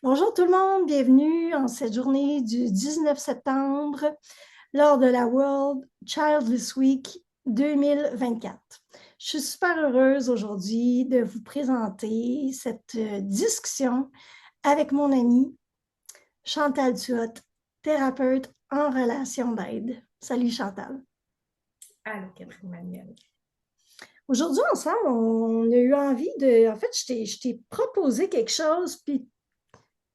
Bonjour tout le monde, bienvenue en cette journée du 19 septembre lors de la World Childless Week 2024. Je suis super heureuse aujourd'hui de vous présenter cette discussion avec mon amie Chantal Tuot, thérapeute en relation d'aide. Salut Chantal. Allô, Catherine Manuel. Aujourd'hui, ensemble, on a eu envie de... En fait, je t'ai proposé quelque chose, puis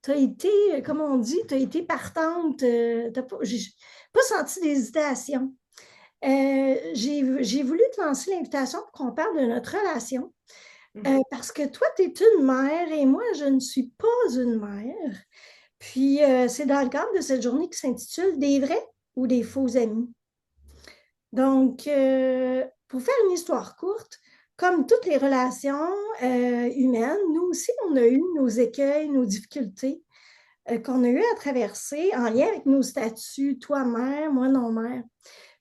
tu as été, comme on dit, tu as été partante. T'as pas, j'ai pas senti d'hésitation. J'ai voulu te lancer l'invitation pour qu'on parle de notre relation. Mhm. Parce que toi, tu es une mère et moi, je ne suis pas une mère. Puis, c'est dans le cadre de cette journée qui s'intitule Des vrais ou des faux amis. Donc, pour faire une histoire courte, comme toutes les relations humaines, nous aussi, on a eu nos écueils, nos difficultés qu'on a eu à traverser en lien avec nos statuts, toi mère, moi non mère.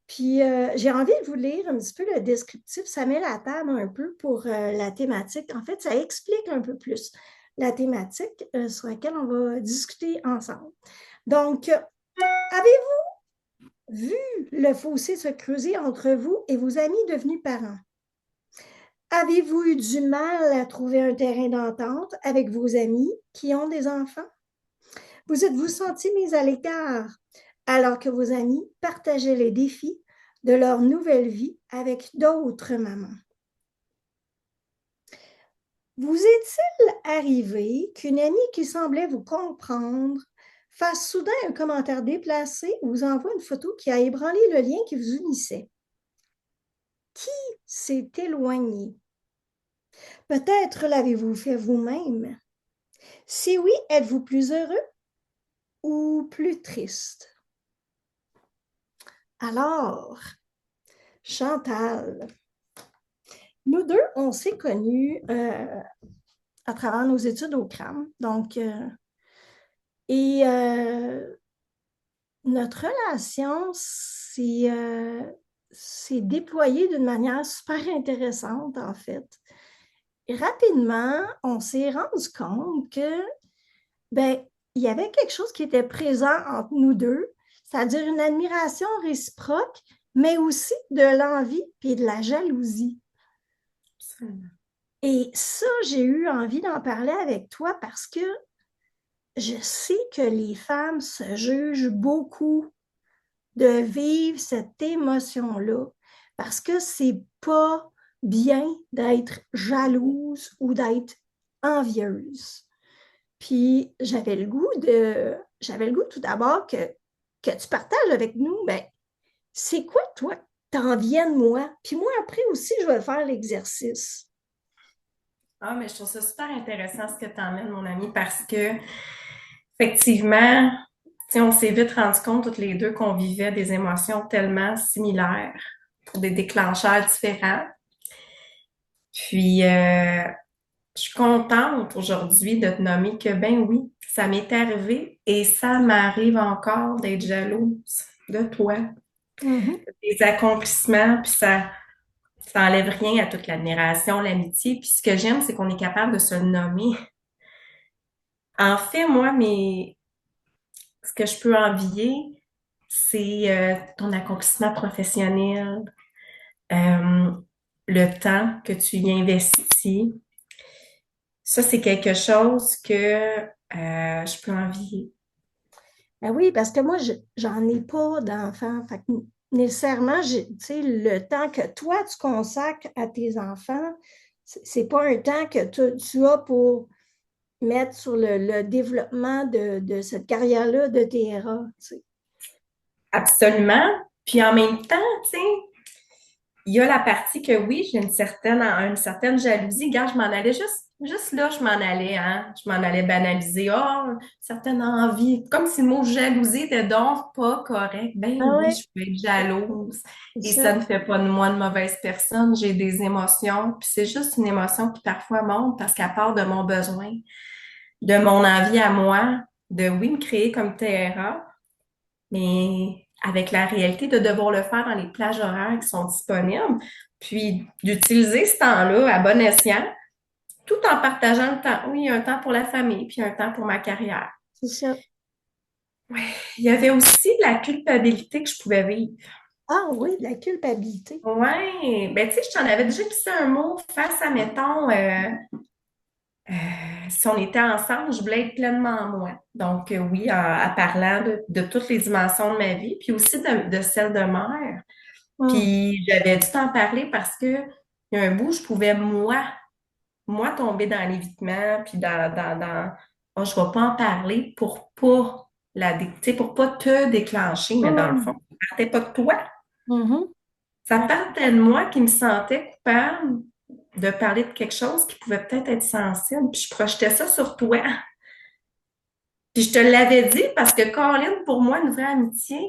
Puis j'ai envie de vous lire un petit peu le descriptif, ça met la table un peu pour la thématique. En fait, ça explique un peu plus la thématique sur laquelle on va discuter ensemble. Donc, avez-vous vu le fossé se creuser entre vous et vos amis devenus parents? Avez-vous eu du mal à trouver un terrain d'entente avec vos amis qui ont des enfants? Vous êtes-vous senti mis à l'écart alors que vos amis partageaient les défis de leur nouvelle vie avec d'autres mamans? Vous est-il arrivé qu'une amie qui semblait vous comprendre fasse soudain un commentaire déplacé ou vous envoie une photo qui a ébranlé le lien qui vous unissait? Qui s'est éloigné? Peut-être l'avez-vous fait vous-même. Si oui, êtes-vous plus heureux ou plus triste? Alors, Chantal, nous deux, on s'est connus à travers nos études au CRAM. Donc, notre relation s'est déployée d'une manière super intéressante, en fait. Et rapidement, on s'est rendu compte que, ben, il y avait quelque chose qui était présent entre nous deux, c'est-à-dire une admiration réciproque, mais aussi de l'envie et de la jalousie. Absolument. Et ça, j'ai eu envie d'en parler avec toi parce que je sais que les femmes se jugent beaucoup de vivre cette émotion-là parce que c'est pas bien d'être jalouse ou d'être envieuse. Puis j'avais le goût tout d'abord que tu partages avec nous, ben, c'est quoi toi, t'en viens de moi? Puis moi, après aussi, je vais faire l'exercice. Ah, mais je trouve ça super intéressant ce que tu emmènes, mon ami, parce que, effectivement, tu sais, on s'est vite rendu compte toutes les deux qu'on vivait des émotions tellement similaires pour des déclencheurs différents. Puis, je suis contente aujourd'hui de te nommer que, ben oui, ça m'est arrivé et ça m'arrive encore d'être jalouse de toi, Mhm. des accomplissements, puis ça enlève rien à toute l'admiration, l'amitié. Puis ce que j'aime, c'est qu'on est capable de se le nommer. En fait, moi, ce que je peux envier, c'est ton accomplissement professionnel, euh, le temps que tu y investis. Ça, c'est quelque chose que je peux envier. Ben oui, parce que moi, j'en ai pas d'enfants. Fait que nécessairement, tu sais, le temps que toi, tu consacres à tes enfants, c'est pas un temps que tu as pour mettre sur le développement de cette carrière-là de TRA. Tu sais. Absolument. Puis en même temps, tu sais, il y a la partie que oui, j'ai une certaine jalousie. Regarde, je m'en allais juste là, je m'en allais, hein. Je m'en allais banaliser. Oh, une certaine envie. Comme si le mot jalousie était donc pas correct. Ben Ah oui, ouais, je peux être jalouse. c'est Et ça ça. ne fait pas de moi une mauvaise personne. J'ai des émotions. Puis c'est juste une émotion qui parfois monte parce qu'elle part de mon besoin, de mon envie à moi, de oui, me créer comme Terra, mais avec la réalité de devoir le faire dans les plages horaires qui sont disponibles, puis d'utiliser ce temps-là à bon escient tout en partageant le temps. Oui, un temps pour la famille, puis un temps pour ma carrière. C'est ça. Il y avait aussi la culpabilité que je pouvais vivre. Ah oui, de la culpabilité. Ouais, ben tu sais, je t'en avais déjà glissé un mot face à, mettons, si on était ensemble, je voulais être pleinement moi. Donc, oui, en parlant de toutes les dimensions de ma vie, puis aussi de celle de mère. Hum, Puis, j'avais dû t'en parler parce que il y a un bout, je pouvais, moi, tomber dans l'évitement, puis oh, je vais pas en parler pour pas tu sais, pour pas te déclencher, mais dans le fond, hum, ça partait pas de toi. mhm. Ça partait de moi qui me sentais coupable de parler de quelque chose qui pouvait peut-être être sensible, puis je projetais ça sur toi. Puis je te l'avais dit parce que Colin, pour moi, une vraie amitié,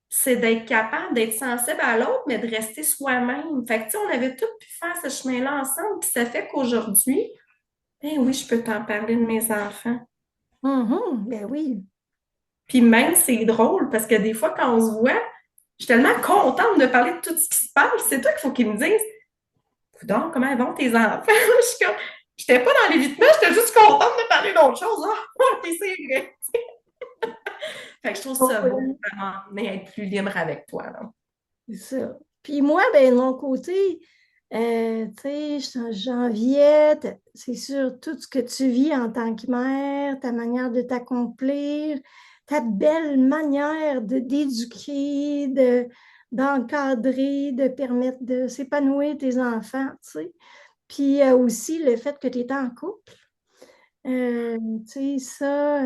c'est d'être capable d'être sensible à l'autre, mais de rester soi-même. Fait que, tu sais, on avait tous pu faire ce chemin-là ensemble, puis ça fait qu'aujourd'hui, ben oui, je peux t'en parler de mes enfants. Mhm. Ben oui. Puis même, c'est drôle parce que des fois, quand on se voit, je suis tellement contente de parler de tout ce qui se passe. C'est toi qu'il faut qu'ils me disent, donc, comment vont tes enfants? Je suis comme, j'étais pas dans l'évitement, j'étais juste contente de parler d'autre chose. Ah, oui, c'est vrai. Fait que je trouve ça beau, Oui, vraiment, mais être plus libre avec toi, là. c'est ça. Puis moi, ben, de mon côté, tu sais, j'enviais, c'est sûr, tout ce que tu vis en tant que mère, ta manière de t'accomplir, ta belle manière d'éduquer, d'encadrer, de permettre de s'épanouir tes enfants, tu sais. Puis aussi le fait que tu étais en couple. Tu sais, ça,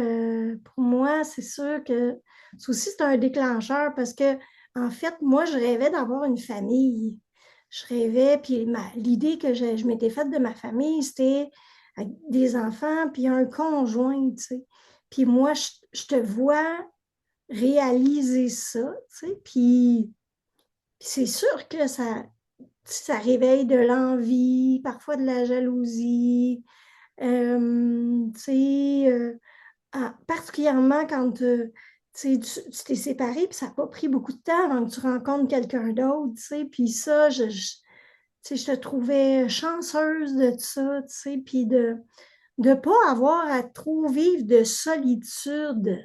pour moi, c'est sûr que c'est aussi c'est un déclencheur parce que, en fait, moi, je rêvais d'avoir une famille. Je rêvais, puis l'idée que je m'étais faite de ma famille, c'était avec des enfants, puis un conjoint, tu sais. Puis moi, je te vois réaliser ça, tu sais, puis c'est sûr que ça réveille de l'envie, parfois de la jalousie. Tu sais, particulièrement quand tu sais, tu t'es séparé, puis ça n'a pas pris beaucoup de temps avant que tu rencontres quelqu'un d'autre, tu sais, puis ça, tu sais, je te trouvais chanceuse de ça, tu sais, puis de ne pas avoir à trop vivre de solitude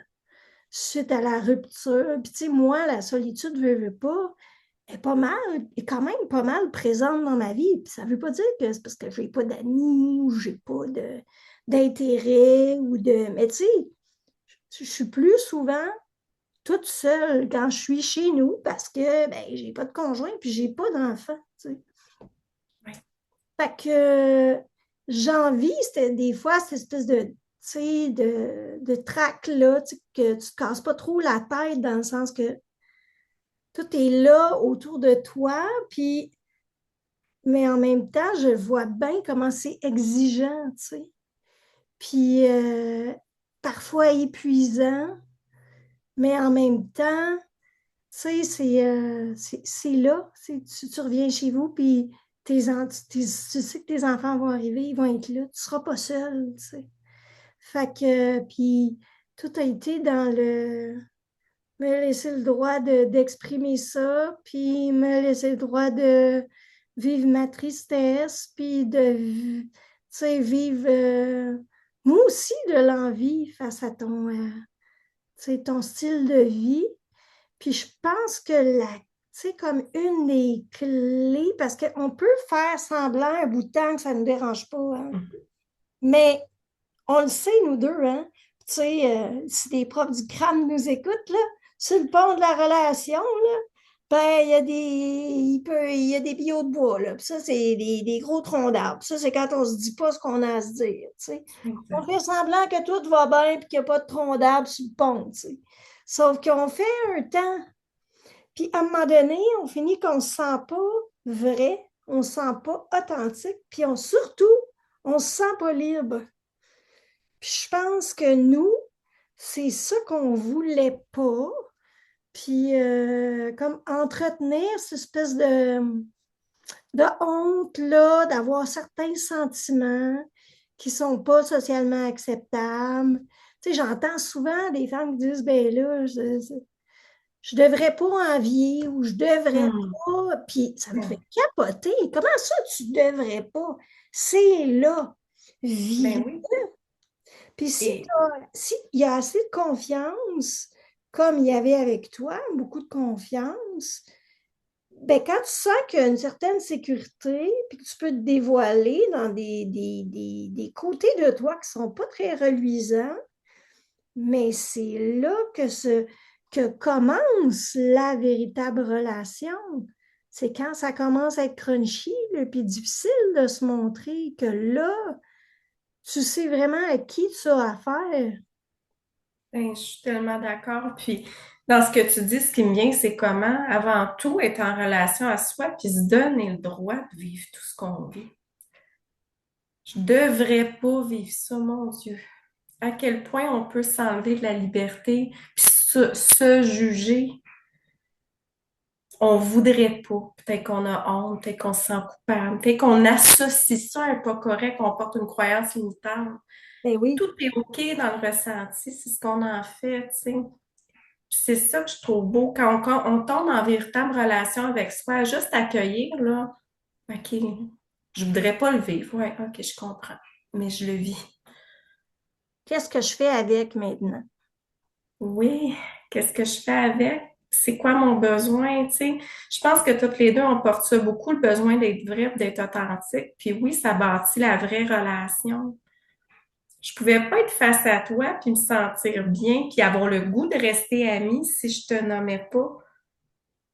suite à la rupture. Puis, tu sais, moi, la solitude, veux pas, est pas mal, est quand même pas mal présente dans ma vie. Puis ça veut pas dire que c'est parce que j'ai pas d'amis ou j'ai pas d'intérêt ou de. Mais tu sais, je suis plus souvent toute seule quand je suis chez nous parce que ben, j'ai pas de conjoint puis j'ai pas d'enfant. Tu sais. Ouais. Fait que j'envie, c'était des fois cette espèce de, tu sais, de trac-là, tu sais, que tu te casses pas trop la tête dans le sens que tout est là autour de toi, puis mais en même temps, je vois bien comment c'est exigeant, tu sais. Puis parfois épuisant, mais en même temps, tu sais, c'est là. Tu reviens chez vous, puis tu sais que tes enfants vont arriver, ils vont être là. Tu ne seras pas seul, tu sais. Fait que, puis tout a été dans me laisser le droit d'exprimer ça, puis me laisser le droit de vivre ma tristesse, puis tu sais, vivre moi aussi de l'envie face à tu sais, ton style de vie. Puis je pense que tu sais, comme une des clés, parce qu'on peut faire semblant un bout de temps que ça ne nous dérange pas, hein, mais on le sait, nous deux, hein? Tu sais, si des profs du crâne nous écoutent, là, sur le pont de la relation, là, ben, il y a des billots de bois, là. Puis ça, c'est des gros troncs d'arbres. Ça, c'est quand on se dit pas ce qu'on a à se dire, tu sais. On Exact. fait semblant que tout va bien et qu'il n'y a pas de troncs d'arbres sur le pont, tu sais. Sauf qu'on fait un temps, puis à un moment donné, on finit qu'on ne se sent pas vrai, on ne se sent pas authentique, puis surtout, on ne se sent pas libre. Puis je pense que nous, c'est ça qu'on voulait pas. Puis comme entretenir cette espèce de honte-là, d'avoir certains sentiments qui sont pas socialement acceptables. Tu sais, j'entends souvent des femmes qui disent, ben là, je devrais pas envier ou je devrais Hmm. pas. Puis ça me fait capoter. Comment ça, tu devrais pas? C'est là. Vis. Ben oui. Puis Et s'il y a assez de confiance, comme il y avait avec toi, beaucoup de confiance, ben quand tu sens qu'il y a une certaine sécurité, puis que tu peux te dévoiler dans des côtés de toi qui ne sont pas très reluisants, mais c'est là que commence la véritable relation. C'est quand ça commence à être crunchy, là, puis difficile de se montrer, que là, tu sais vraiment à qui tu as affaire. ben, je suis tellement d'accord. Puis, dans ce que tu dis, ce qui me vient, c'est comment, avant tout, être en relation à soi, puis se donner le droit de vivre tout ce qu'on vit. Je devrais pas vivre ça, mon Dieu. À quel point on peut s'enlever de la liberté, puis se juger. On voudrait pas. Peut-être qu'on a honte, peut-être qu'on se sent coupable, peut-être qu'on associe ça à un pas correct, qu'on porte une croyance limitante. Ben oui. Tout est OK dans le ressenti, c'est ce qu'on en fait, tu sais. Puis c'est ça que je trouve beau. Quand on tombe en véritable relation avec soi, juste accueillir, là, OK, je voudrais pas le vivre. Ouais, OK, je comprends. Mais je le vis. Qu'est-ce que je fais avec maintenant? Oui, qu'est-ce que je fais avec? C'est quoi mon besoin, tu sais? Je pense que toutes les deux, on porte ça beaucoup, le besoin d'être vrai, d'être authentique. Puis oui, ça bâtit la vraie relation. Je pouvais pas être face à toi puis me sentir bien puis avoir le goût de rester amie si je te nommais pas.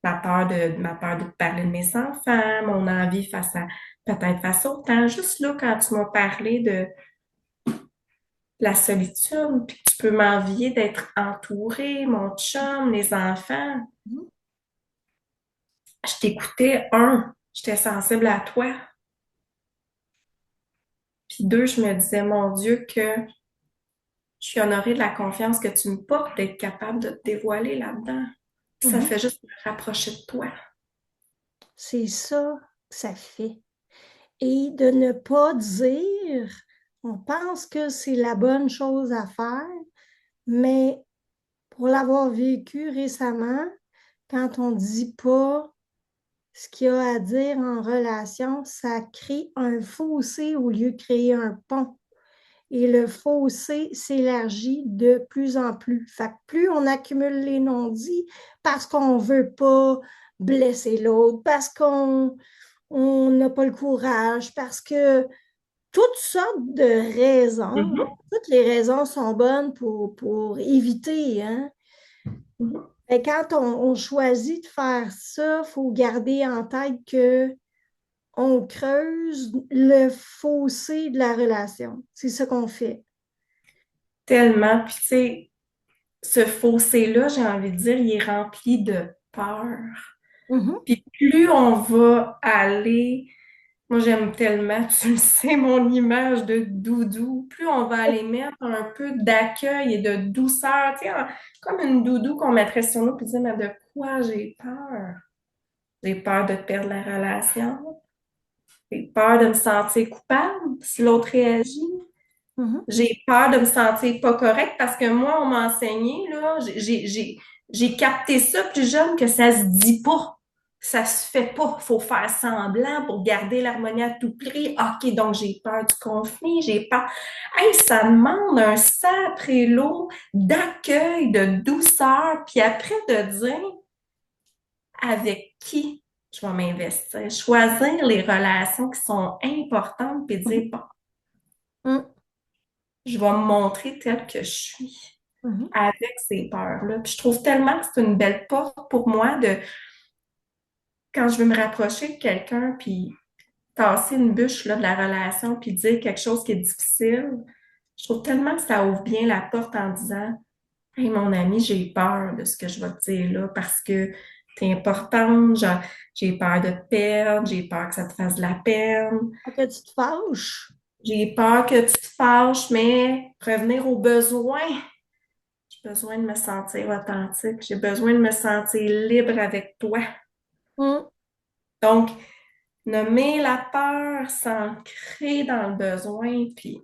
Ma peur de te parler de mes enfants, mon envie peut-être face au temps. Juste là, quand tu m'as parlé de la solitude, puis que tu peux m'envier d'être entourée, mon chum, les enfants. Mhm. Je t'écoutais, j'étais sensible à toi. Puis deux, je me disais, mon Dieu, que je suis honorée de la confiance que tu me portes d'être capable de te dévoiler là-dedans. Puis ça Mhm. fait juste me rapprocher de toi. C'est ça que ça fait. Et de ne pas dire, on pense que c'est la bonne chose à faire, mais pour l'avoir vécu récemment, quand on ne dit pas ce qu'il y a à dire en relation, ça crée un fossé au lieu de créer un pont. Et le fossé s'élargit de plus en plus. Fait que plus on accumule les non-dits parce qu'on ne veut pas blesser l'autre, parce qu'on n'a pas le courage, parce que toutes sortes de raisons, Mhm, toutes les raisons sont bonnes pour éviter, hein? mhm. Mais quand on choisit de faire ça, il faut garder en tête que on creuse le fossé de la relation. C'est ce qu'on fait. Tellement. Puis tu sais, ce fossé-là, j'ai envie de dire, il est rempli de peur. Mhm. Puis plus on va aller, moi j'aime tellement, tu le sais, mon image de doudou, plus on va aller mettre un peu d'accueil et de douceur, tu sais, comme une doudou qu'on mettrait sur nous, puis dire, mais de quoi j'ai peur? J'ai peur de perdre la relation, j'ai peur de me sentir coupable si l'autre réagit. Mhm. J'ai peur de me sentir pas correcte parce que moi, on m'a enseigné, là, j'ai capté ça plus jeune que ça se dit pas. Ça se fait pas. Faut faire semblant pour garder l'harmonie à tout prix. OK, donc j'ai peur du conflit, j'ai peur. Hey, ça demande un sacré lot d'accueil, de douceur, puis après de dire avec qui je vais m'investir. Choisir les relations qui sont importantes, puis dire, bon, Mhm. je vais me montrer telle que je suis Mhm. avec ces peurs-là. Puis je trouve tellement que c'est une belle porte pour moi de, quand je veux me rapprocher de quelqu'un, puis tasser une bûche là, de la relation, puis dire quelque chose qui est difficile, je trouve tellement que ça ouvre bien la porte en disant, hey, mon ami, j'ai peur de ce que je vais te dire là, parce que t'es importante, genre, j'ai peur de te perdre, j'ai peur que ça te fasse de la peine, Fait que tu te fâches. j'ai peur que tu te fâches, mais revenir aux besoins. J'ai besoin de me sentir authentique. J'ai besoin de me sentir libre avec toi. Mhm. Donc, nommer la peur, s'ancrer dans le besoin, puis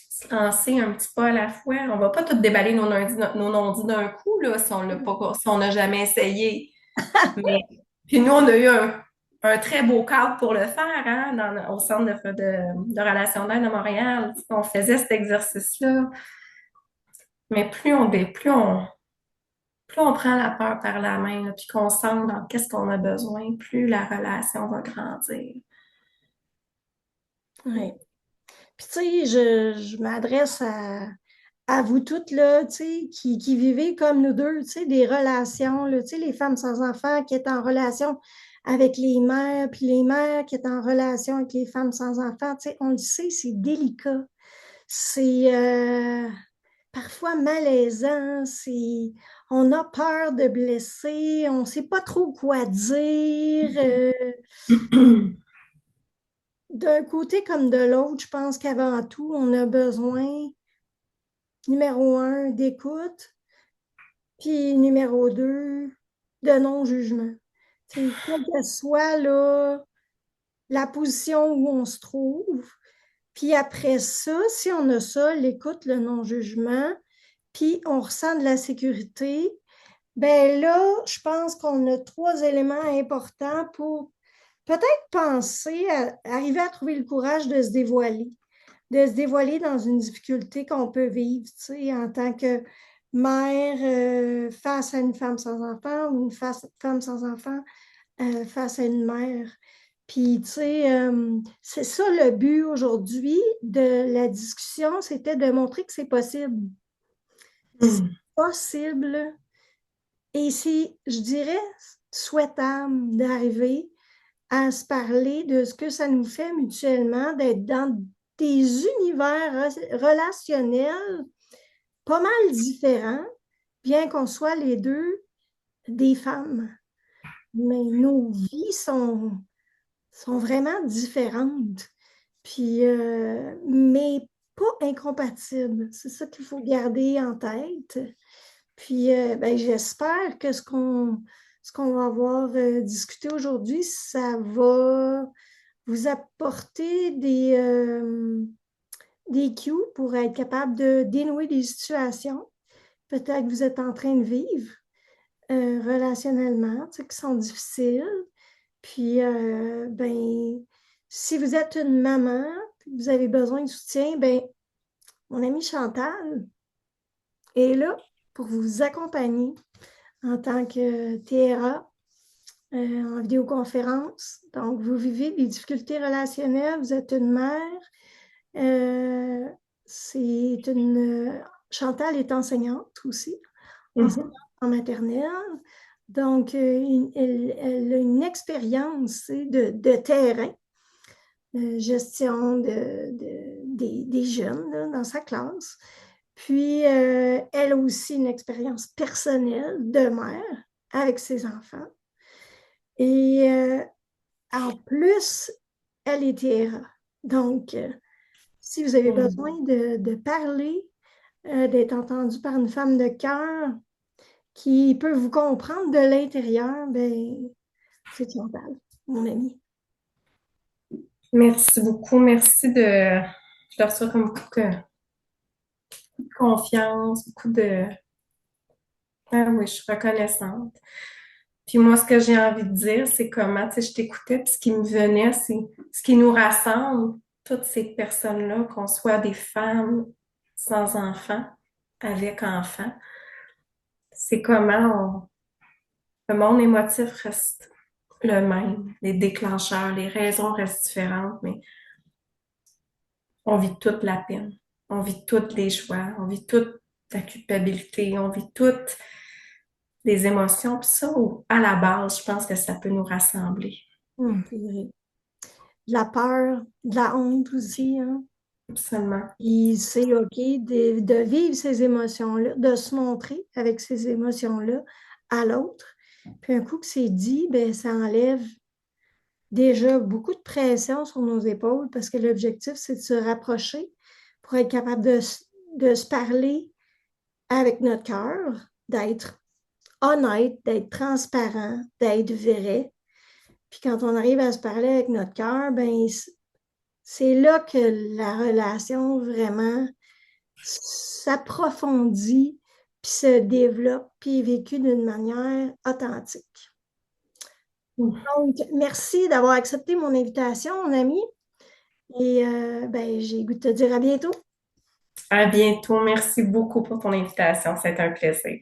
se lancer un petit pas à la fois. On va pas tout déballer nos non-dits d'un coup, là, si on l'a pas, si on n'a jamais essayé. Mais, puis nous, on a eu un très beau cadre pour le faire, hein, au Centre de relations d'aide de Montréal. On faisait cet exercice-là. Mais plus on prend la peur par la main, là, puis qu'on sent dans qu'est-ce qu'on a besoin, plus la relation va grandir. Ouais. Puis, tu sais, je m'adresse à vous toutes, là, tu sais, qui vivez comme nous deux, tu sais, des relations, là, tu sais, les femmes sans enfants qui est en relation avec les mères, puis les mères qui est en relation avec les femmes sans enfants, tu sais, on le sait, c'est délicat. C'est parfois malaisant, on a peur de blesser, on ne sait pas trop quoi dire. D'un côté comme de l'autre, je pense qu'avant tout, on a besoin, numéro un, d'écoute, puis numéro deux, de non-jugement. Tu sais, quelle que soit là, la position où on se trouve. Puis après ça, si on a ça, l'écoute, le non-jugement, puis on ressent de la sécurité, ben là, je pense qu'on a trois éléments importants pour peut-être penser à arriver à trouver le courage de se dévoiler dans une difficulté qu'on peut vivre, tu sais, en tant que mère face à une femme sans enfant ou une femme sans enfant face à une mère. Puis, tu sais, c'est ça le but aujourd'hui de la discussion, c'était de montrer que c'est possible. C'est possible et c'est, je dirais, souhaitable d'arriver à se parler de ce que ça nous fait mutuellement, d'être dans des univers relationnels pas mal différents, bien qu'on soit les deux des femmes. Mais nos vies sont vraiment différentes, puis, mais pas incompatibles. C'est ça qu'il faut garder en tête. Puis, ben, j'espère que ce qu'on va avoir discuté aujourd'hui, ça va vous apporter des cues pour être capable de dénouer des situations peut-être que vous êtes en train de vivre relationnellement, tu sais, qui sont difficiles. Puis, ben, si vous êtes une maman, puis vous avez besoin de soutien, ben, mon amie Chantal est là pour vous accompagner en tant que TRA en vidéoconférence. Donc, vous vivez des difficultés relationnelles, vous êtes une mère. Euh, c'est une. Chantal est enseignante aussi, enseignante Mhm. en maternelle. Donc, elle a une expérience de terrain, gestion des jeunes là, dans sa classe. Puis, elle a aussi une expérience personnelle de mère avec ses enfants. Et en plus, elle est TRA. Donc, si vous avez besoin Mm. de parler, d'être entendu par une femme de cœur qui peut vous comprendre de l'intérieur, ben, c'est Chantal, mon amie. Merci beaucoup. Merci de. Je leur reçois comme beaucoup de confiance, beaucoup de. Ah oui, je suis reconnaissante. Puis moi, ce que j'ai envie de dire, c'est comment, tu sais, je t'écoutais, puis ce qui me venait, c'est ce qui nous rassemble, toutes ces personnes-là, qu'on soit des femmes sans enfants, avec enfants, c'est comment le monde émotif reste le même, les déclencheurs, les raisons restent différentes, mais on vit toute la peine, on vit toutes les joies, on vit toute la culpabilité, on vit toutes les émotions, puis ça, à la base, je pense que ça peut nous rassembler. C'est vrai. De la peur, de la honte aussi, hein. Absolument. Et c'est OK de vivre ces émotions-là, de se montrer avec ces émotions-là à l'autre. Puis un coup que c'est dit, ben, ça enlève déjà beaucoup de pression sur nos épaules parce que l'objectif, c'est de se rapprocher pour être capable de se parler avec notre cœur, d'être honnête, d'être transparent, d'être vrai. Puis quand on arrive à se parler avec notre cœur, ben, c'est là que la relation vraiment s'approfondit, puis se développe, puis est vécue d'une manière authentique. Donc, merci d'avoir accepté mon invitation, mon ami. Et ben, j'ai le goût de te dire à bientôt. À bientôt. Merci beaucoup pour ton invitation. C'est un plaisir.